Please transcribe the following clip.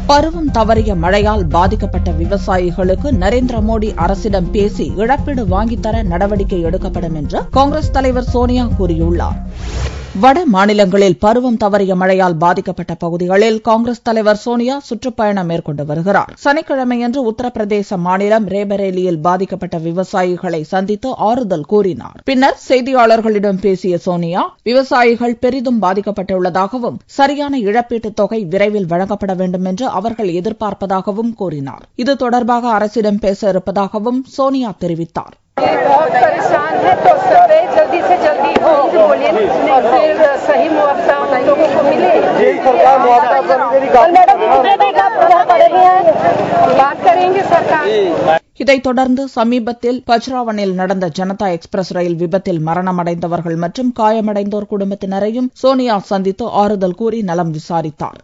பருவம் தவறிய மழையால் பாதிக்கப்பட்ட விவசாயிகளுக்கு நரேந்திர மோடி அரசிடம் பேசி இழப்பீடு வாங்கித்தர நடவடிக்கை எடுக்கப்படும் என்று காங்கிரஸ் தலைவர் சோனியா கூறியுள்ளார். வட மாநிலங்களில் பருவம் தவறிய மழையால் பாதிக்கப்பட்ட பகுதிகளில் காங்கிரஸ் தலைவர் சோனியா சுற்றுப்பயணம் மேற்கொண்டு வருகிறார். சனிக்கிழமையன்று உத்தரப்பிரதேச மாநிலம் ரேபரேலியில் பாதிக்கப்பட்ட விவசாயிகளை சந்தித்து ஆறுதல் கூறினார். பின்னர் செய்தியாளர்களிடம் பேசிய சோனியா, விவசாயிகள் பெரிதும் பாதிக்கப்பட்டுள்ளதாகவும் சரியான இழப்பீட்டுத் தொகை விரைவில் வழங்கப்பட வேண்டும் என்று அவர்கள் எதிர்பார்ப்பதாகவும் கூறினார். இது தொடர்பாக அரசிடம் பேச இருப்பதாகவும் சோனியா தெரிவித்தார். बहुत परेशान है तो सर्वे जल्दी से जल्दी हो बोलिए और फिर सही मुआवजा उन लोगों को मिले। बात करेंगे सरकार. இதைத் தொடர்ந்து சமீபத்தில் பச்ராவனில் நடந்த ஜனதா எக்ஸ்பிரஸ் ரயில் விபத்தில் மரணமடைந்தவர்கள் மற்றும் காயமடைந்தோர் குடும்பத்தினரையும் சோனியா சந்தித்து ஆறுதல் கூறி நலம் விசாரித்தார்.